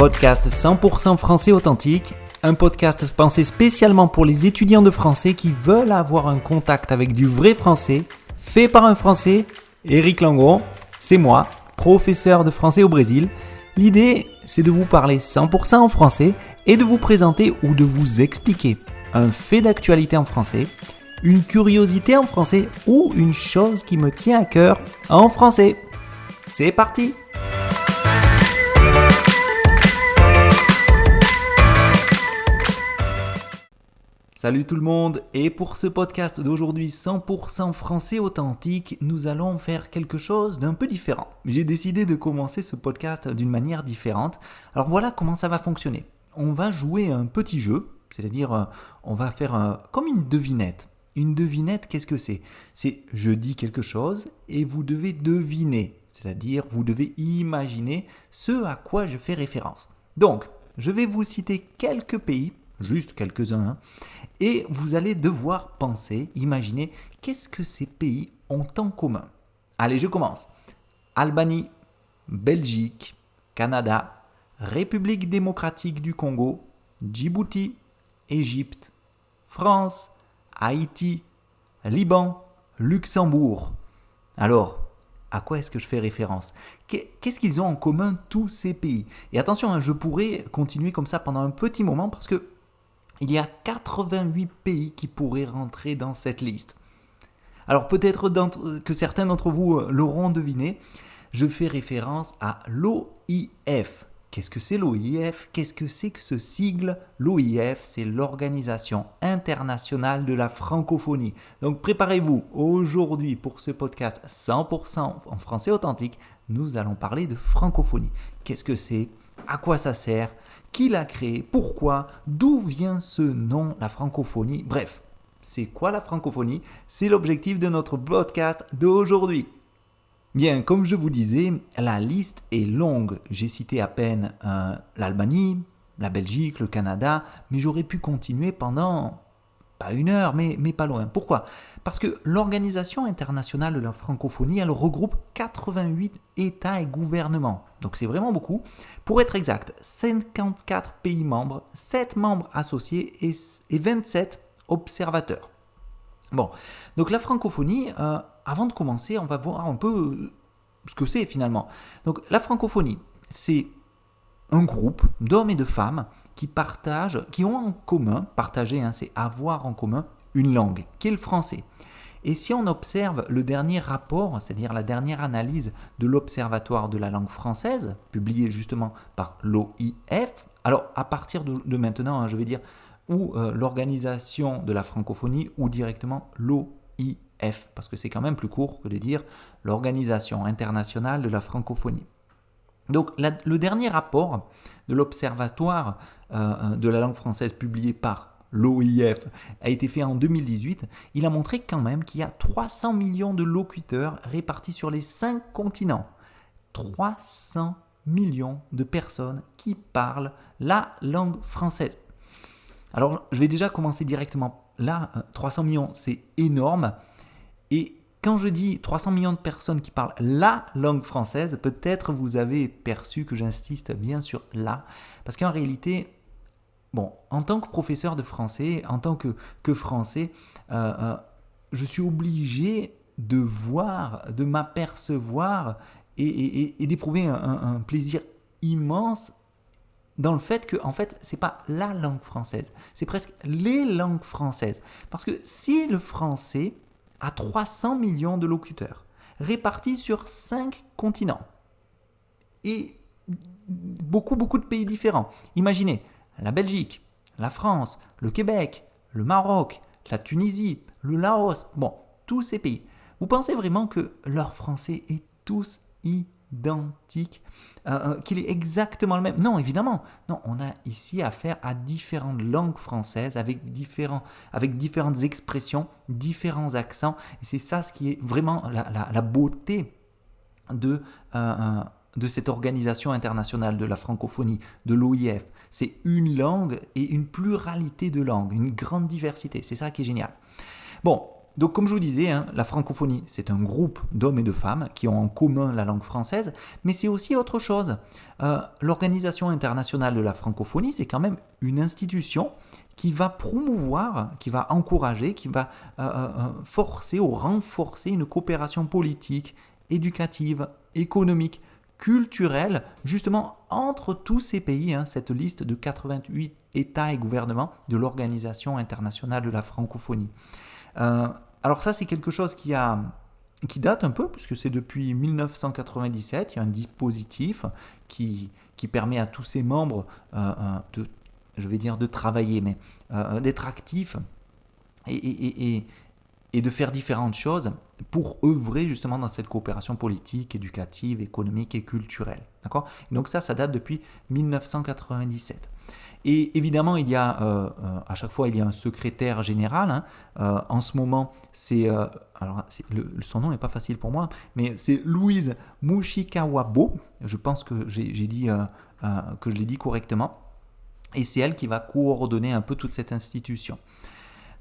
Podcast 100% français authentique, un podcast pensé spécialement pour les étudiants de français qui veulent avoir un contact avec du vrai français, fait par un français, Éric Langon, c'est moi, professeur de français au Brésil. L'idée, c'est de vous parler 100% en français et de vous présenter ou de vous expliquer un fait d'actualité en français, une curiosité en français ou une chose qui me tient à cœur en français. C'est parti! Salut tout le monde, et pour ce podcast d'aujourd'hui 100% français authentique, nous allons faire quelque chose d'un peu différent. J'ai décidé de commencer ce podcast d'une manière différente. Alors voilà comment ça va fonctionner. On va jouer un petit jeu, c'est-à-dire on va faire comme une devinette. Une devinette, qu'est-ce que c'est ? C'est je dis quelque chose et vous devez deviner, c'est-à-dire vous devez imaginer ce à quoi je fais référence. Donc, je vais vous citer quelques pays, juste quelques-uns, et vous allez devoir penser, imaginer qu'est-ce que ces pays ont en commun. Allez, je commence. Albanie, Belgique, Canada, République démocratique du Congo, Djibouti, Égypte, France, Haïti, Liban, Luxembourg. Alors, à quoi est-ce que je fais référence ? Qu'est-ce qu'ils ont en commun tous ces pays ? Et attention, je pourrais continuer comme ça pendant un petit moment parce que il y a 88 pays qui pourraient rentrer dans cette liste. Alors peut-être que certains d'entre vous l'auront deviné, je fais référence à l'OIF. Qu'est-ce que c'est l'OIF ? Qu'est-ce que c'est que ce sigle ? L'OIF, c'est l'Organisation internationale de la francophonie. Donc préparez-vous, aujourd'hui pour ce podcast 100% en français authentique, nous allons parler de francophonie. Qu'est-ce que c'est ? À quoi ça sert ? Qui l'a créé ? Pourquoi ? D'où vient ce nom, la francophonie ? Bref, c'est quoi la francophonie ? C'est l'objectif de notre podcast d'aujourd'hui. Bien, comme je vous disais, la liste est longue. J'ai cité à peine l'Albanie, la Belgique, le Canada, mais j'aurais pu continuer pendant, pas une heure, mais pas loin. Pourquoi ? Parce que l'Organisation internationale de la francophonie, elle regroupe 88 États et gouvernements. Donc c'est vraiment beaucoup. Pour être exact, 54 pays membres, 7 membres associés et 27 observateurs. Bon, donc la francophonie, avant de commencer, on va voir un peu ce que c'est finalement. Donc la francophonie, c'est un groupe d'hommes et de femmes qui ont en commun, partager, c'est avoir en commun une langue, qui est le français. Et si on observe le dernier rapport, c'est-à-dire la dernière analyse de l'Observatoire de la langue française, publié justement par l'OIF, alors à partir de maintenant, je vais dire, ou l'Organisation de la francophonie, ou directement l'OIF, parce que c'est quand même plus court que de dire l'Organisation internationale de la francophonie. Donc le dernier rapport de l'Observatoire de la langue française publié par l'OIF a été fait en 2018. Il a montré quand même qu'il y a 300 millions de locuteurs répartis sur les 5 continents. 300 millions de personnes qui parlent la langue française. Alors je vais déjà commencer directement là. 300 millions, c'est énorme. Et quand je dis 300 millions de personnes qui parlent la langue française, peut-être vous avez perçu que j'insiste bien sur la, parce qu'en réalité, en tant que professeur de français, en tant que français, je suis obligé de voir, de m'apercevoir et d'éprouver un plaisir immense dans le fait que, en fait, c'est pas la langue française, c'est presque les langues françaises. Parce que si le français a 300 millions de locuteurs, répartis sur 5 continents, et beaucoup de pays différents. Imaginez la Belgique, la France, le Québec, le Maroc, la Tunisie, le Laos, tous ces pays. Vous pensez vraiment que leur français est tous identique, qu'il est exactement le même ? Non, évidemment. Non, on a ici affaire à différentes langues françaises avec différentes expressions, différents accents. Et c'est ça ce qui est vraiment la beauté de cette organisation internationale de la francophonie, de l'OIF. C'est une langue et une pluralité de langues, une grande diversité. C'est ça qui est génial. Bon, donc comme je vous disais, hein, la francophonie, c'est un groupe d'hommes et de femmes qui ont en commun la langue française, mais c'est aussi autre chose. L'Organisation internationale de la francophonie, c'est quand même une institution qui va promouvoir, qui va encourager, qui va forcer ou renforcer une coopération politique, éducative, économique, culturelle, justement entre tous ces pays, hein, cette liste de 88 États et gouvernements de l'Organisation internationale de la francophonie. Alors ça, c'est quelque chose qui date un peu, puisque c'est depuis 1997, il y a un dispositif qui permet à tous ses membres de travailler, mais d'être actifs et de faire différentes choses pour œuvrer justement dans cette coopération politique, éducative, économique et culturelle. D'accord ? Donc ça date depuis 1997. Et évidemment, il y a à chaque fois il y a un secrétaire général. Hein. En ce moment, son nom n'est pas facile pour moi, mais c'est Louise Mushikawabo. Je pense que que je l'ai dit correctement. Et c'est elle qui va coordonner un peu toute cette institution.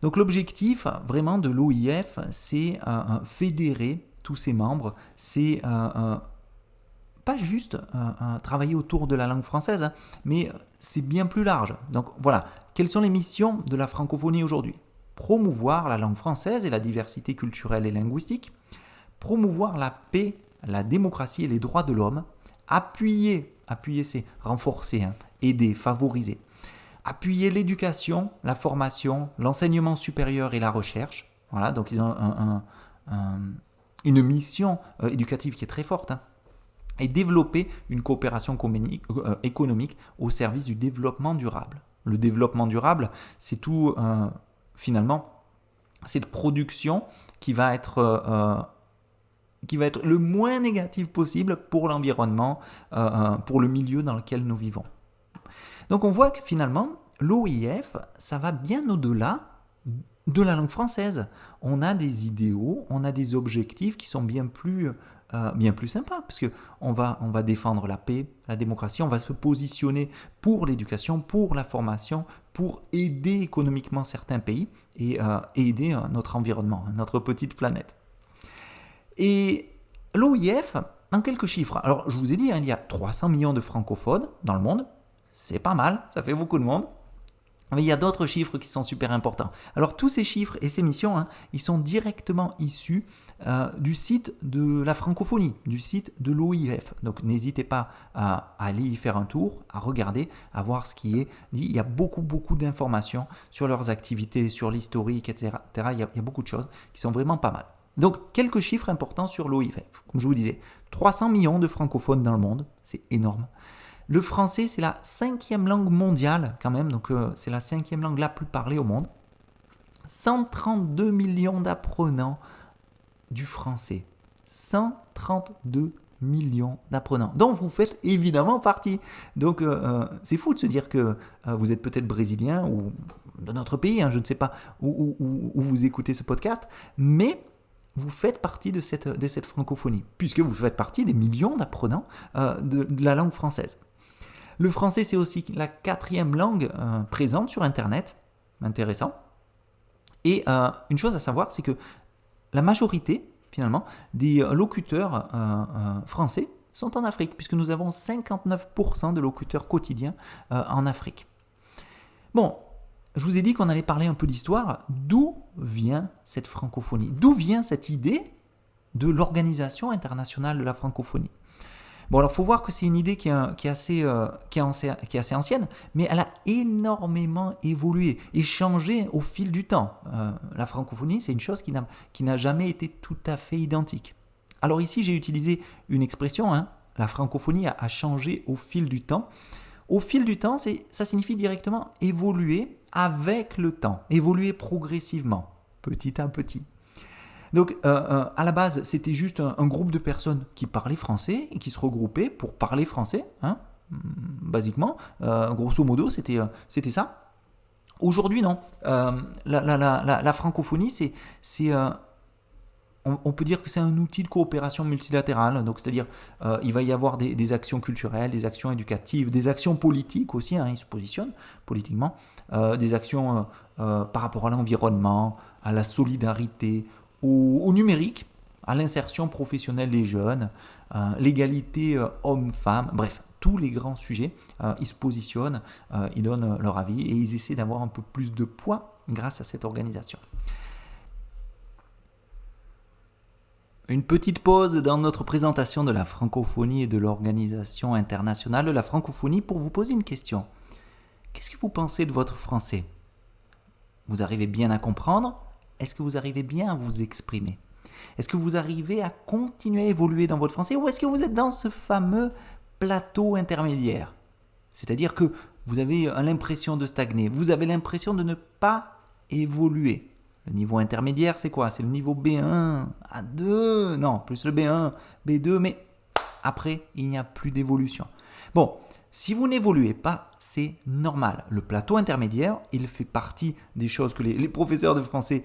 Donc l'objectif vraiment de l'OIF, c'est fédérer tous ses membres, c'est pas juste travailler autour de la langue française, hein, mais c'est bien plus large. Donc voilà, quelles sont les missions de la francophonie aujourd'hui ? Promouvoir la langue française et la diversité culturelle et linguistique, promouvoir la paix, la démocratie et les droits de l'homme, appuyer c'est renforcer, hein, aider, favoriser, appuyer l'éducation, la formation, l'enseignement supérieur et la recherche. Voilà, donc ils ont une mission éducative qui est très forte, hein, et développer une coopération économique au service du développement durable. Le développement durable, c'est tout, finalement, cette production qui va être le moins négative possible pour l'environnement, pour le milieu dans lequel nous vivons. Donc on voit que finalement, l'OIF, ça va bien au-delà de la langue française. On a des idéaux, on a des objectifs qui sont bien plus sympas, parce qu'on va défendre la paix, la démocratie, on va se positionner pour l'éducation, pour la formation, pour aider économiquement certains pays et aider notre environnement, notre petite planète. Et l'OIF, en quelques chiffres, alors je vous ai dit, hein, il y a 300 millions de francophones dans le monde, c'est pas mal, ça fait beaucoup de monde. Mais il y a d'autres chiffres qui sont super importants. Alors tous ces chiffres et ces missions, hein, ils sont directement issus du site de la francophonie, du site de l'OIF. Donc n'hésitez pas à aller y faire un tour, à regarder, à voir ce qui est dit. Il y a beaucoup d'informations sur leurs activités, sur l'historique, etc. Il y a beaucoup de choses qui sont vraiment pas mal. Donc quelques chiffres importants sur l'OIF. Comme je vous disais, 300 millions de francophones dans le monde, c'est énorme. Le français, c'est la 5e langue mondiale quand même, donc c'est la 5e langue la plus parlée au monde. 132 millions d'apprenants du français. 132 millions d'apprenants, dont vous faites évidemment partie. Donc c'est fou de se dire que vous êtes peut-être brésilien ou de notre pays, hein, je ne sais pas où vous écoutez ce podcast, mais vous faites partie de cette francophonie, puisque vous faites partie des millions d'apprenants de la langue française. Le français, c'est aussi la 4e langue présente sur Internet. Intéressant. Et une chose à savoir, c'est que la majorité, finalement, des locuteurs français sont en Afrique, puisque nous avons 59% de locuteurs quotidiens en Afrique. Bon, je vous ai dit qu'on allait parler un peu d'histoire. D'où vient cette francophonie ? D'où vient cette idée de l'Organisation internationale de la francophonie ? Bon, alors il faut voir que c'est une idée qui est assez ancienne, mais elle a énormément évolué et changé au fil du temps. La francophonie, c'est une chose qui n'a jamais été tout à fait identique. Alors ici, j'ai utilisé une expression, hein, la francophonie a changé au fil du temps. Au fil du temps, ça signifie directement évoluer avec le temps, évoluer progressivement, petit à petit. Donc, à la base, c'était juste un groupe de personnes qui parlaient français et qui se regroupaient pour parler français, hein, basiquement. Grosso modo, c'était ça. Aujourd'hui, non. La francophonie, on peut dire que c'est un outil de coopération multilatérale. Donc, c'est-à-dire, il va y avoir des actions culturelles, des actions éducatives, des actions politiques aussi, hein, ils se positionnent politiquement, des actions par rapport à l'environnement, à la solidarité, au numérique, à l'insertion professionnelle des jeunes, l'égalité homme-femme, bref, tous les grands sujets, ils se positionnent, ils donnent leur avis et ils essaient d'avoir un peu plus de poids grâce à cette organisation. Une petite pause dans notre présentation de la francophonie et de l'Organisation internationale de la francophonie pour vous poser une question. Qu'est-ce que vous pensez de votre français ? Vous arrivez bien à comprendre ? Est-ce que vous arrivez bien à vous exprimer ? Est-ce que vous arrivez à continuer à évoluer dans votre français ou est-ce que vous êtes dans ce fameux plateau intermédiaire ? C'est-à-dire que vous avez l'impression de stagner, vous avez l'impression de ne pas évoluer. Le niveau intermédiaire, c'est quoi ? C'est le niveau B1, A2, non, plus le B1, B2, mais après, il n'y a plus d'évolution. Bon, si vous n'évoluez pas, c'est normal. Le plateau intermédiaire, il fait partie des choses que les professeurs de français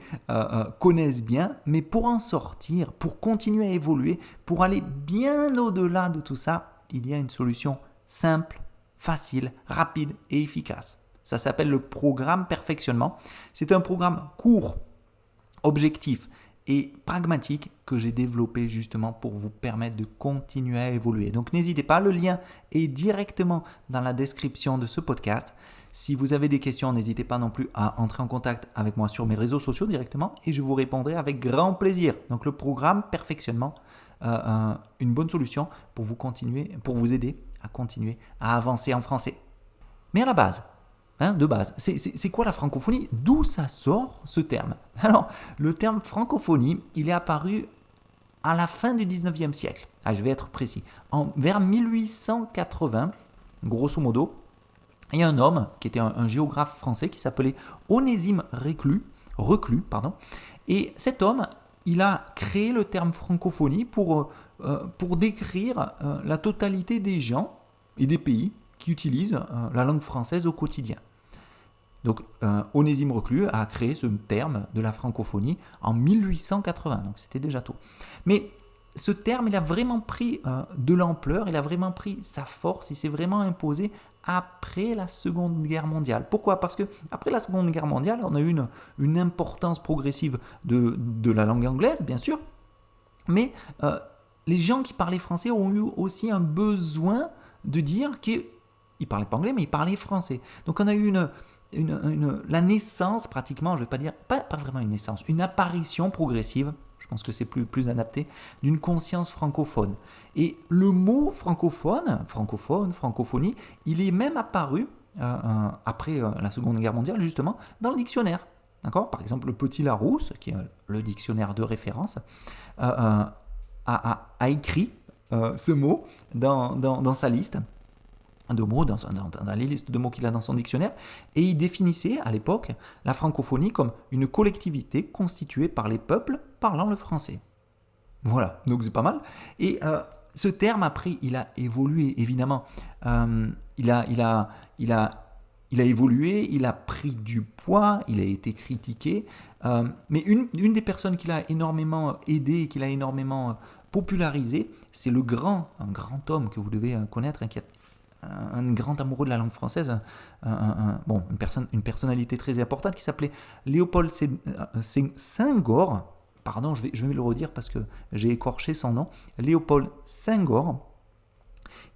connaissent bien, mais pour en sortir, pour continuer à évoluer, pour aller bien au-delà de tout ça, il y a une solution simple, facile, rapide et efficace. Ça s'appelle le programme perfectionnement. C'est un programme court, objectif et pragmatique que j'ai développé justement pour vous permettre de continuer à évoluer. Donc n'hésitez pas, le lien est directement dans la description de ce podcast. Si vous avez des questions, n'hésitez pas non plus à entrer en contact avec moi sur mes réseaux sociaux directement et je vous répondrai avec grand plaisir. Donc le programme perfectionnement, une bonne solution pour vous aider à continuer à avancer en français. Mais à la base, de base, c'est quoi la francophonie ? D'où ça sort ce terme ? Alors, le terme francophonie, il est apparu à la fin du 19e siècle. Je vais être précis. Vers 1880, grosso modo, il y a un homme qui était un géographe français qui s'appelait Onésime Reclus. Et cet homme, il a créé le terme francophonie pour décrire la totalité des gens et des pays qui utilisent la langue française au quotidien. Donc, Onésime Reclus a créé ce terme de la francophonie en 1880, donc c'était déjà tôt. Mais ce terme, il a vraiment pris de l'ampleur, il a vraiment pris sa force, il s'est vraiment imposé après la Seconde Guerre mondiale. Pourquoi ? Parce qu'après la Seconde Guerre mondiale, on a eu une importance progressive de la langue anglaise, bien sûr, mais les gens qui parlaient français ont eu aussi un besoin de dire qu'ils ne parlaient pas anglais, mais ils parlaient français. Donc on a eu la naissance pratiquement, je ne vais pas dire, pas vraiment une naissance, une apparition progressive, je pense que c'est plus adapté, d'une conscience francophone. Et le mot francophone, francophonie, il est même apparu après la Seconde Guerre mondiale justement dans le dictionnaire. D'accord ? Par exemple, le Petit Larousse, qui est le dictionnaire de référence, a écrit ce mot dans sa liste de mots, dans les listes de mots qu'il a dans son dictionnaire, et il définissait à l'époque la francophonie comme une collectivité constituée par les peuples parlant le français. Voilà, donc c'est pas mal. Et ce terme, après, il a évolué, évidemment. Il a évolué, il a pris du poids, il a été critiqué. Mais une des personnes qui l'a énormément aidé, qui l'a énormément popularisé, c'est un grand homme que vous devez connaître, qui est un grand amoureux de la langue française, une personnalité très importante qui s'appelait Léopold Senghor. Pardon, je vais le redire parce que j'ai écorché son nom. Léopold Senghor,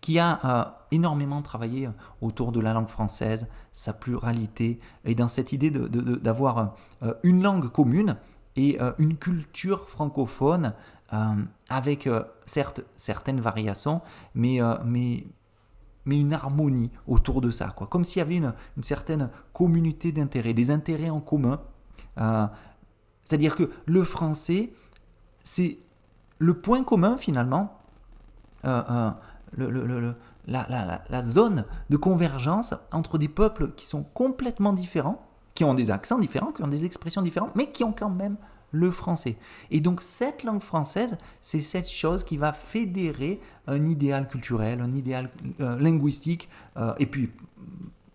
qui a énormément travaillé autour de la langue française, sa pluralité, et dans cette idée d'avoir une langue commune et une culture francophone avec certes certaines variations, mais une harmonie autour de ça, quoi. Comme s'il y avait une certaine communauté d'intérêts, des intérêts en commun. C'est-à-dire que le français, c'est le point commun finalement, la zone de convergence entre des peuples qui sont complètement différents, qui ont des accents différents, qui ont des expressions différentes, mais qui ont quand même le français. Et donc cette langue française, c'est cette chose qui va fédérer un idéal culturel, un idéal linguistique, et puis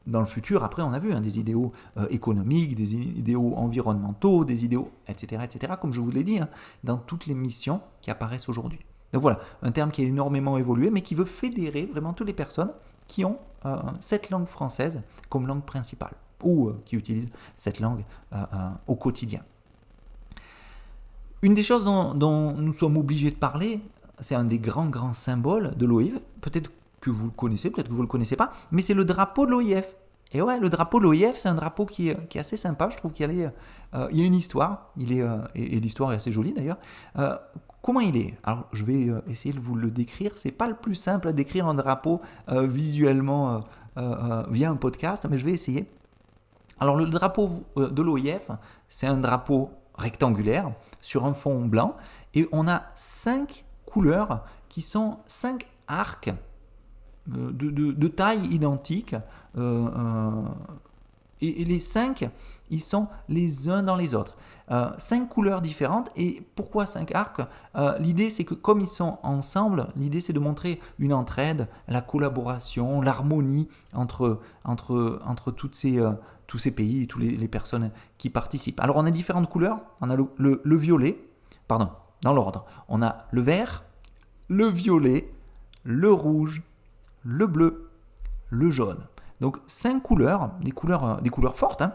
dans le futur, après on a vu des idéaux économiques, des idéaux environnementaux, des idéaux, etc., comme je vous l'ai dit, dans toutes les missions qui apparaissent aujourd'hui. Donc voilà, un terme qui a énormément évolué, mais qui veut fédérer vraiment toutes les personnes qui ont cette langue française comme langue principale, ou qui utilisent cette langue au quotidien. Une des choses dont nous sommes obligés de parler, c'est un des grands symboles de l'OIF, peut-être que vous le connaissez, peut-être que vous ne le connaissez pas, mais c'est le drapeau de l'OIF. Et ouais, le drapeau de l'OIF, c'est un drapeau qui est assez sympa, je trouve il y a une histoire, et l'histoire est assez jolie d'ailleurs. Comment il est? Alors, je vais essayer de vous le décrire. C'est pas le plus simple à décrire un drapeau visuellement via un podcast, mais je vais essayer. Alors, le drapeau de l'OIF, c'est un drapeau rectangulaire sur un fond blanc, et on a 5 couleurs qui sont 5 arcs de taille identique. Et les 5, ils sont les uns dans les autres. 5 couleurs différentes. Et pourquoi 5 arcs? L'idée, c'est que comme ils sont ensemble, l'idée, c'est de montrer une entraide, la collaboration, l'harmonie entre tous ces pays et toutes les personnes qui participent. Alors, on a différentes couleurs. On a le violet, pardon, dans l'ordre. On a le vert, le violet, le rouge, le bleu, le jaune. Donc 5 couleurs, des couleurs fortes. Hein.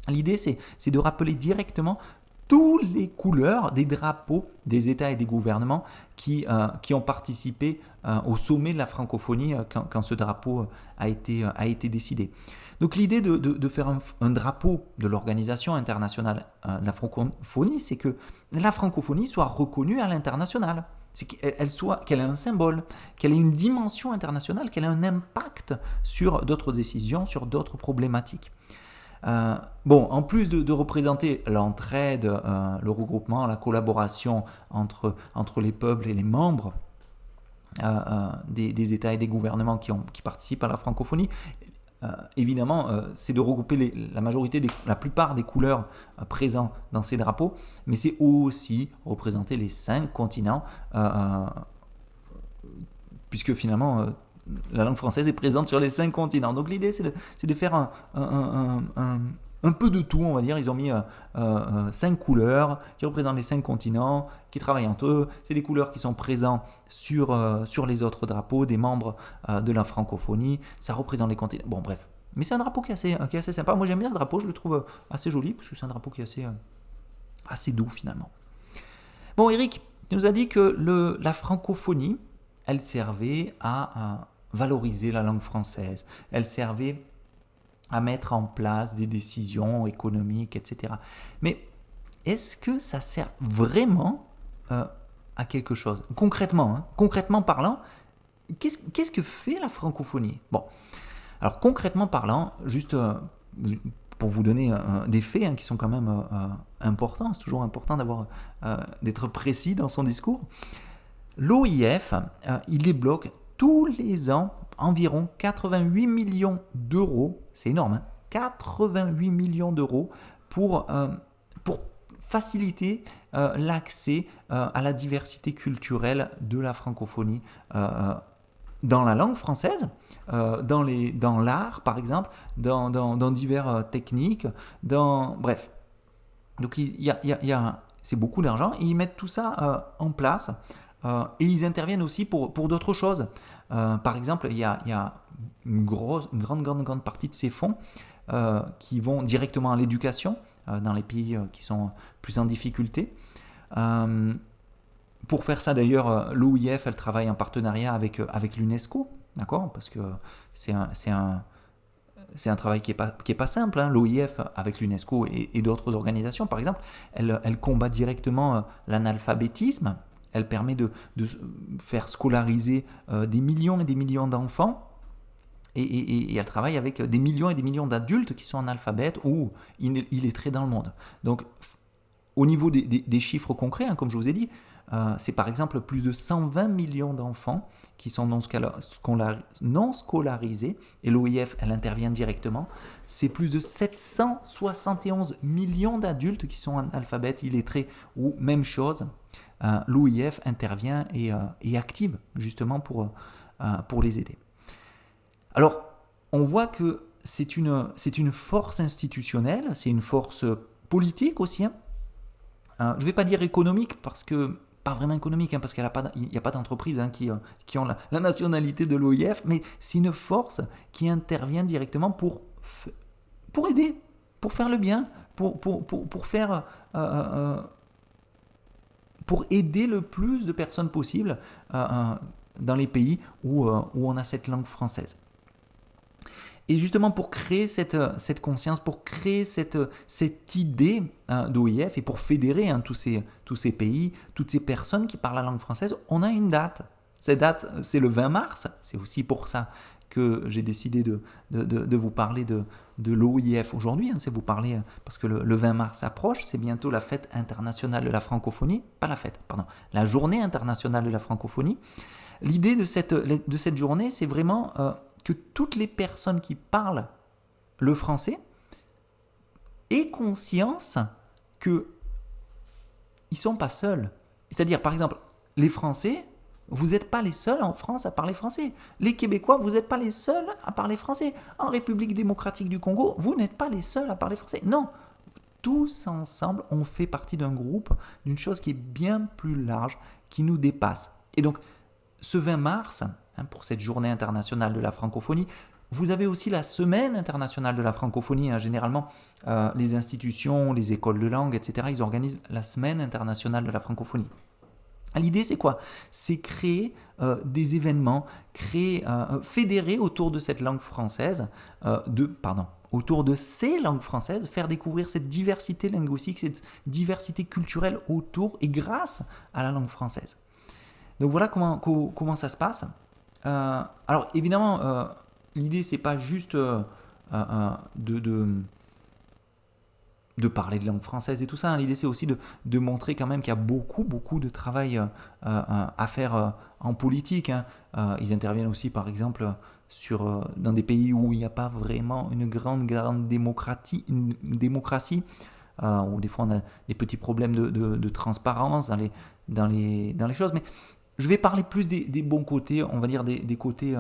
L'idée, c'est de rappeler directement toutes les couleurs des drapeaux des États et des gouvernements qui ont participé au sommet de la francophonie quand ce drapeau a été décidé. Donc l'idée de faire un drapeau de l'Organisation internationale de la francophonie, c'est que la francophonie soit reconnue à l'international. C'est qu'elle ait un symbole, qu'elle ait une dimension internationale, qu'elle ait un impact sur d'autres décisions, sur d'autres problématiques. En plus de représenter l'entraide, le regroupement, la collaboration entre les peuples et les membres des États et des gouvernements qui participent à la francophonie, évidemment, c'est de regrouper la plupart des couleurs présentes dans ces drapeaux, mais c'est aussi représenter les 5 continents, puisque finalement, la langue française est présente sur les 5 continents. Donc l'idée, c'est de faire un peu de tout, on va dire. Ils ont mis 5 couleurs qui représentent les 5 continents, qui travaillent entre eux. C'est des couleurs qui sont présentes sur les autres drapeaux des membres de la francophonie. Ça représente les continents. Bon, bref. Mais c'est un drapeau qui est assez sympa. Moi, j'aime bien ce drapeau. Je le trouve assez joli, parce que c'est un drapeau qui est assez doux, finalement. Bon, Eric, tu nous as dit que la francophonie, elle servait à valoriser la langue française. Elle servait à mettre en place des décisions économiques, etc. Mais est-ce que ça sert vraiment à quelque chose? Concrètement parlant, qu'est-ce que fait la francophonie? Bon, alors concrètement parlant, juste pour vous donner des faits qui sont quand même importants, c'est toujours important d'être précis dans son discours. L'OIF, il débloque tous les ans environ 88 millions d'euros, c'est énorme, 88 millions d'euros pour faciliter l'accès à la diversité culturelle de la francophonie dans la langue française, dans l'art par exemple, dans diverses techniques, bref. Donc c'est beaucoup d'argent et ils mettent tout ça en place. Et ils interviennent aussi pour d'autres choses. Par exemple, il y a une grande partie de ces fonds qui vont directement à l'éducation dans les pays qui sont plus en difficulté. Pour faire ça, d'ailleurs, l'OIF, elle travaille en partenariat avec l'UNESCO, d'accord? Parce que c'est un travail qui est pas simple. Hein. L'OIF, avec l'UNESCO et d'autres organisations, par exemple, elle combat directement l'analphabétisme. Elle permet de faire scolariser des millions et des millions d'enfants et elle travaille avec des millions et des millions d'adultes qui sont analphabètes ou illettrés dans le monde. Donc, au niveau des chiffres concrets, comme je vous ai dit, c'est par exemple plus de 120 millions d'enfants qui sont non scolarisés et l'OIF, elle intervient directement. C'est plus de 771 millions d'adultes qui sont analphabètes, illettrés ou même chose. L'OIF intervient et active justement pour les aider. Alors, on voit que c'est une force institutionnelle, c'est une force politique aussi. Je ne vais pas dire économique, pas vraiment économique, parce qu'il n'y a pas d'entreprise qui ont la nationalité de l'OIF, mais c'est une force qui intervient directement pour aider, pour faire le bien, pour faire pour aider le plus de personnes possible dans les pays où on a cette langue française. Et justement pour créer cette conscience, pour créer cette idée d'OIF et pour fédérer tous ces pays, toutes ces personnes qui parlent la langue française, on a une date. Cette date, c'est le 20 mars. C'est aussi pour ça que j'ai décidé de vous parler de l'OIF aujourd'hui. C'est vous parler parce que le 20 mars approche, c'est bientôt la fête internationale de la francophonie. Pas la fête, pardon, la journée internationale de la francophonie. L'idée de cette journée, c'est vraiment que toutes les personnes qui parlent le français aient conscience qu'ils ne sont pas seuls. C'est-à-dire, par exemple, les Français, vous n'êtes pas les seuls en France à parler français. Les Québécois, vous n'êtes pas les seuls à parler français. En République démocratique du Congo, vous n'êtes pas les seuls à parler français. Non, tous ensemble, on fait partie d'un groupe, d'une chose qui est bien plus large, qui nous dépasse. Et donc, ce 20 mars, pour cette journée internationale de la francophonie, vous avez aussi la semaine internationale de la francophonie. Généralement, les institutions, les écoles de langue, etc., ils organisent la semaine internationale de la francophonie. L'idée, c'est quoi? C'est créer des événements, fédérer autour de cette langue française, autour de ces langues françaises, faire découvrir cette diversité linguistique, cette diversité culturelle autour et grâce à la langue française. Donc voilà comment ça se passe. Alors évidemment, l'idée c'est pas juste de parler de langue française et tout ça. L'idée c'est aussi de montrer quand même qu'il y a beaucoup de travail à faire en politique. Ils interviennent aussi par exemple dans des pays où il n'y a pas vraiment une grande démocratie, où des fois on a des petits problèmes de transparence dans les choses. Mais je vais parler plus des bons côtés, on va dire des côtés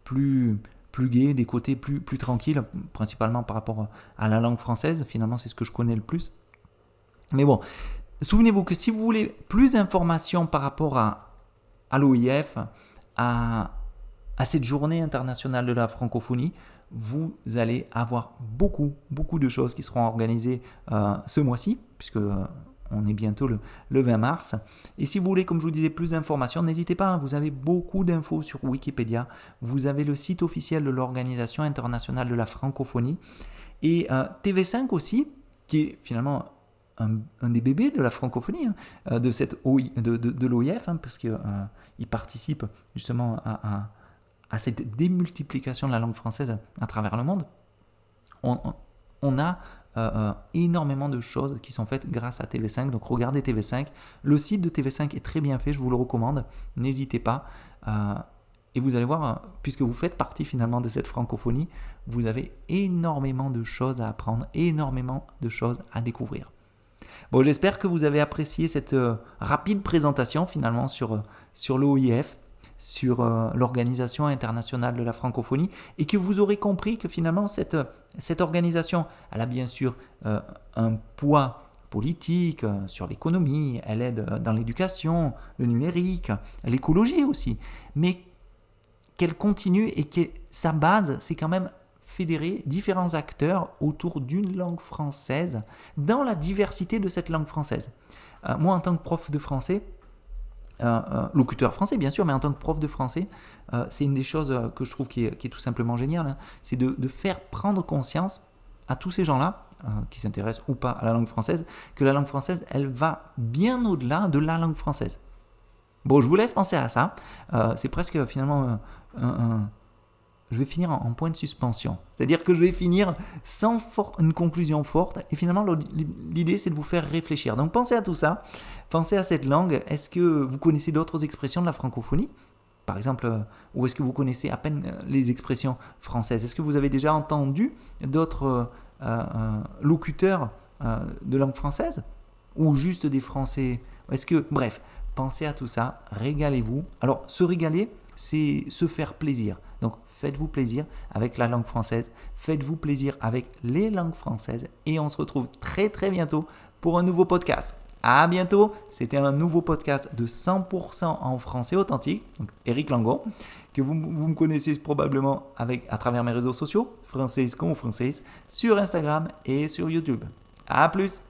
plus gais, des côtés plus tranquilles, principalement par rapport à la langue française. Finalement, c'est ce que je connais le plus. Mais bon, souvenez-vous que si vous voulez plus d'informations par rapport à l'OIF, à cette journée internationale de la francophonie, vous allez avoir beaucoup de choses qui seront organisées ce mois-ci, puisque on est bientôt le 20 mars. Et si vous voulez, comme je vous disais, plus d'informations, n'hésitez pas, vous avez beaucoup d'infos sur Wikipédia. Vous avez le site officiel de l'Organisation internationale de la francophonie. Et TV5 aussi, qui est finalement un des bébés de la francophonie, de l'OIF, parce qu'il participe justement à cette démultiplication de la langue française à travers le monde. On a énormément de choses qui sont faites grâce à TV5, donc regardez TV5, le site de TV5 est très bien fait, je vous le recommande, n'hésitez pas, et vous allez voir, puisque vous faites partie finalement de cette francophonie, vous avez énormément de choses à apprendre, énormément de choses à découvrir. Bon, j'espère que vous avez apprécié cette rapide présentation finalement sur l'OIF, sur l'Organisation internationale de la francophonie, et que vous aurez compris que finalement cette organisation, elle a bien sûr un poids politique sur l'économie, elle aide dans l'éducation, le numérique, l'écologie aussi, mais qu'elle continue et que sa base, c'est quand même fédérer différents acteurs autour d'une langue française, dans la diversité de cette langue française. Moi, en tant que prof de français, locuteur français bien sûr, mais en tant que prof de français, c'est une des choses que je trouve qui est tout simplement géniale, c'est de faire prendre conscience à tous ces gens-là, qui s'intéressent ou pas à la langue française, que la langue française, elle va bien au-delà de la langue française. Bon, je vous laisse penser à ça, c'est presque finalement je vais finir en point de suspension. C'est-à-dire que je vais finir sans une conclusion forte. Et finalement, l'idée, c'est de vous faire réfléchir. Donc, pensez à tout ça. Pensez à cette langue. Est-ce que vous connaissez d'autres expressions de la francophonie ? Par exemple, ou est-ce que vous connaissez à peine les expressions françaises ? Est-ce que vous avez déjà entendu d'autres locuteurs de langue française ? Ou juste des Français ? Bref, pensez à tout ça. Régalez-vous. Alors, se régaler, c'est se faire plaisir. Donc, faites-vous plaisir avec la langue française, faites-vous plaisir avec les langues françaises et on se retrouve très très bientôt pour un nouveau podcast. À bientôt, c'était un nouveau podcast de 100% en français authentique, donc Eric Langon, que vous me connaissez probablement à travers mes réseaux sociaux, Français con Française, sur Instagram et sur YouTube. À plus!